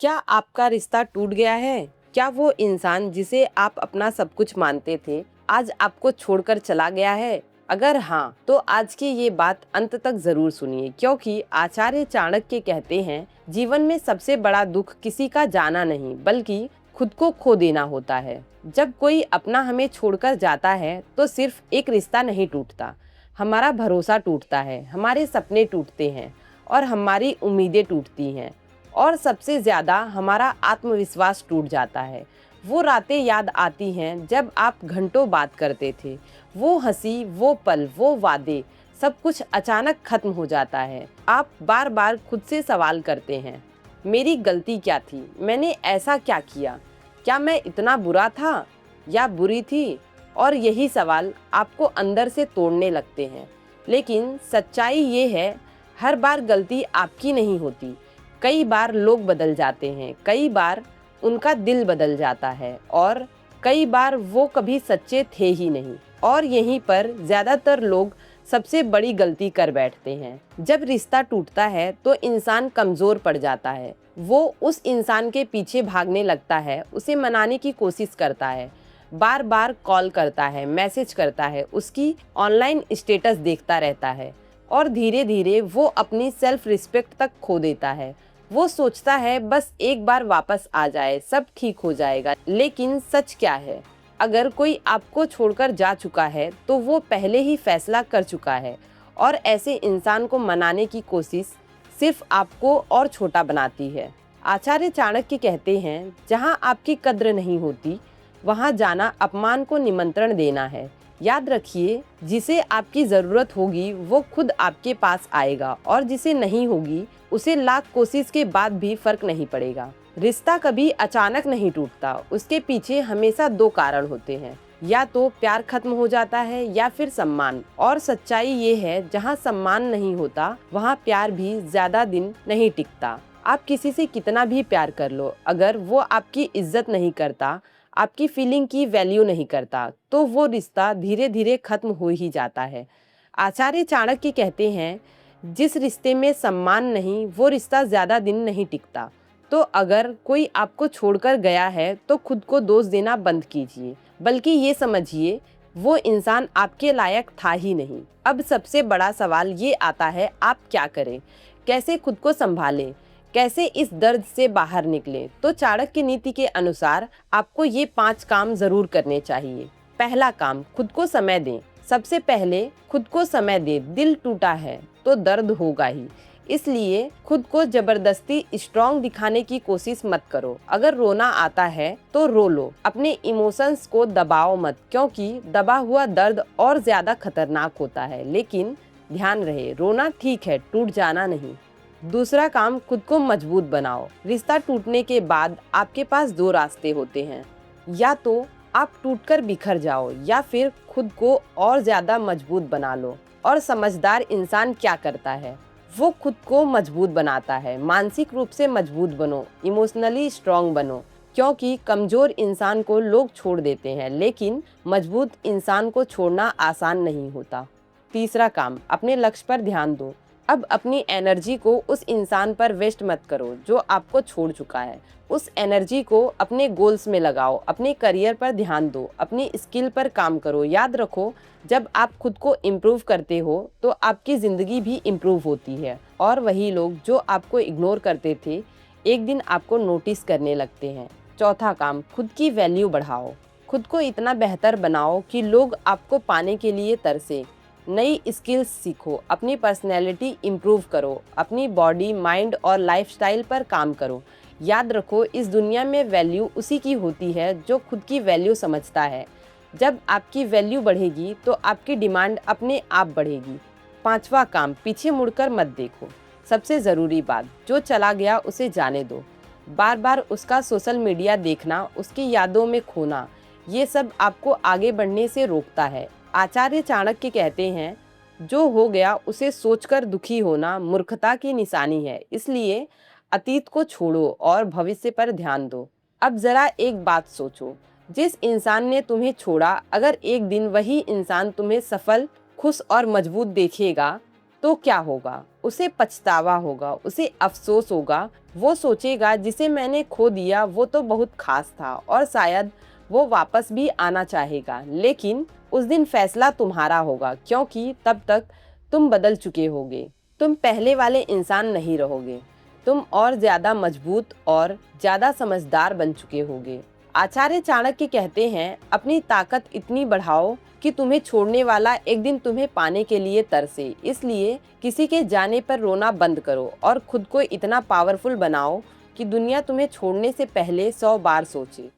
क्या आपका रिश्ता टूट गया है? क्या वो इंसान जिसे आप अपना सब कुछ मानते थे, आज आपको छोड़कर चला गया है? अगर हाँ, तो आज की ये बात अंत तक जरूर सुनिए, क्योंकि आचार्य चाणक्य कहते हैं, जीवन में सबसे बड़ा दुख किसी का जाना नहीं, बल्कि खुद को खो देना होता है। जब कोई अपना हमें छोड़कर जाता है, तो सिर्फ एक रिश्ता नहीं टूटता, हमारा भरोसा टूटता है, हमारे सपने टूटते हैं और हमारी उम्मीदें टूटती हैं। और सबसे ज़्यादा हमारा आत्मविश्वास टूट जाता है। वो रातें याद आती हैं जब आप घंटों बात करते थे। वो हंसी, वो पल, वो वादे, सब कुछ अचानक खत्म हो जाता है। आप बार बार खुद से सवाल करते हैं, मेरी गलती क्या थी? मैंने ऐसा क्या किया? क्या मैं इतना बुरा था या बुरी थी? और यही सवाल आपको अंदर से तोड़ने लगते हैं। लेकिन सच्चाई ये है, हर बार गलती आपकी नहीं होती। कई बार लोग बदल जाते हैं, कई बार उनका दिल बदल जाता है और कई बार वो कभी सच्चे थे ही नहीं। और यहीं पर ज़्यादातर लोग सबसे बड़ी गलती कर बैठते हैं। जब रिश्ता टूटता है तो इंसान कमज़ोर पड़ जाता है। वो उस इंसान के पीछे भागने लगता है, उसे मनाने की कोशिश करता है, बार बार कॉल करता है, मैसेज करता है, उसकी ऑनलाइन स्टेटस देखता रहता है और धीरे धीरे वो अपनी सेल्फ रिस्पेक्ट तक खो देता है। वो सोचता है बस एक बार वापस आ जाए, सब ठीक हो जाएगा। लेकिन सच क्या है? अगर कोई आपको छोड़कर जा चुका है तो वो पहले ही फैसला कर चुका है और ऐसे इंसान को मनाने की कोशिश सिर्फ आपको और छोटा बनाती है। आचार्य चाणक्य कहते हैं, जहाँ आपकी कद्र नहीं होती, वहाँ जाना अपमान को निमंत्रण देना है। याद रखिए, जिसे आपकी ज़रूरत होगी वो खुद आपके पास आएगा और जिसे नहीं होगी उसे लाख कोशिश के बाद भी फर्क नहीं पड़ेगा। रिश्ता कभी अचानक नहीं टूटता, उसके पीछे हमेशा दो कारण होते हैं, या तो प्यार खत्म हो जाता है या फिर सम्मान। और सच्चाई ये है, जहाँ सम्मान नहीं होता वहाँ प्यार भी ज्यादा दिन नहीं टिकता। आप किसी से कितना भी प्यार कर लो, अगर वो आपकी इज्जत नहीं करता, आपकी फीलिंग की वैल्यू नहीं करता, तो वो रिश्ता धीरे धीरे खत्म हो ही जाता है। आचार्य चाणक्य कहते हैं, जिस रिश्ते में सम्मान नहीं, वो रिश्ता ज़्यादा दिन नहीं टिकता। तो अगर कोई आपको छोड़कर गया है तो खुद को दोष देना बंद कीजिए, बल्कि ये समझिए वो इंसान आपके लायक था ही नहीं। अब सबसे बड़ा सवाल ये आता है, आप क्या करें? कैसे खुद को संभालें? कैसे इस दर्द से बाहर निकलें? तो चाणक्य नीति के अनुसार आपको ये 5 काम जरूर करने चाहिए। पहला काम, खुद को समय दें। सबसे पहले खुद को समय दें। दिल टूटा है तो दर्द होगा ही, इसलिए खुद को जबरदस्ती स्ट्रॉन्ग दिखाने की कोशिश मत करो। अगर रोना आता है तो रो लो, अपने इमोशंस को दबाओ मत, क्योंकि दबा हुआ दर्द और ज्यादा खतरनाक होता है। लेकिन ध्यान रहे, रोना ठीक है, टूट जाना नहीं। दूसरा काम, खुद को मजबूत बनाओ। रिश्ता टूटने के बाद आपके पास 2 रास्ते होते हैं, या तो आप टूटकर बिखर जाओ या फिर खुद को और ज्यादा मजबूत बना लो। और समझदार इंसान क्या करता है? वो खुद को मजबूत बनाता है। मानसिक रूप से मजबूत बनो, इमोशनली स्ट्रांग बनो, क्योंकि कमजोर इंसान को लोग छोड़ देते हैं, लेकिन मजबूत इंसान को छोड़ना आसान नहीं होता। तीसरा काम, अपने लक्ष्य पर ध्यान दो। अब अपनी एनर्जी को उस इंसान पर वेस्ट मत करो जो आपको छोड़ चुका है। उस एनर्जी को अपने गोल्स में लगाओ, अपने करियर पर ध्यान दो, अपनी स्किल पर काम करो। याद रखो, जब आप खुद को इम्प्रूव करते हो तो आपकी ज़िंदगी भी इम्प्रूव होती है और वही लोग जो आपको इग्नोर करते थे, एक दिन आपको नोटिस करने लगते हैं। चौथा काम, खुद की वैल्यू बढ़ाओ। खुद को इतना बेहतर बनाओ कि लोग आपको पाने के लिए तरसे। नई स्किल्स सीखो, अपनी पर्सनैलिटी इम्प्रूव करो, अपनी बॉडी, माइंड और लाइफस्टाइल पर काम करो। याद रखो, इस दुनिया में वैल्यू उसी की होती है जो खुद की वैल्यू समझता है। जब आपकी वैल्यू बढ़ेगी तो आपकी डिमांड अपने आप बढ़ेगी। पांचवा काम, पीछे मुड़कर मत देखो। सबसे ज़रूरी बात, जो चला गया उसे जाने दो। बार बार उसका सोशल मीडिया देखना, उसकी यादों में खोना, ये सब आपको आगे बढ़ने से रोकता है। आचार्य चाणक्य कहते हैं, जो हो गया उसे सोचकर दुखी होना मूर्खता की निशानी है। इसलिए अतीत को छोड़ो और भविष्य पर ध्यान दो। अब जरा एक बात सोचो, जिस इंसान ने तुम्हें छोड़ा, अगर एक दिन वही इंसान तुम्हें सफल, खुश और मजबूत देखेगा तो क्या होगा? उसे पछतावा होगा, उसे अफ़सोस होगा। वो सोचेगा जिसे मैंने खो दिया वो तो बहुत ख़ास था और शायद वो वापस भी आना चाहेगा। लेकिन उस दिन फ़ैसला तुम्हारा होगा, क्योंकि तब तक तुम बदल चुके होगे। तुम पहले वाले इंसान नहीं रहोगे। तुम और ज़्यादा मजबूत और ज़्यादा समझदार बन चुके होगे। आचार्य चाणक्य कहते हैं, अपनी ताकत इतनी बढ़ाओ कि तुम्हें छोड़ने वाला एक दिन तुम्हें पाने के लिए तरसे। इसलिए किसी के जाने पर रोना बंद करो और खुद को इतना पावरफुल बनाओ कि दुनिया तुम्हें छोड़ने से पहले 100 बार सोचे।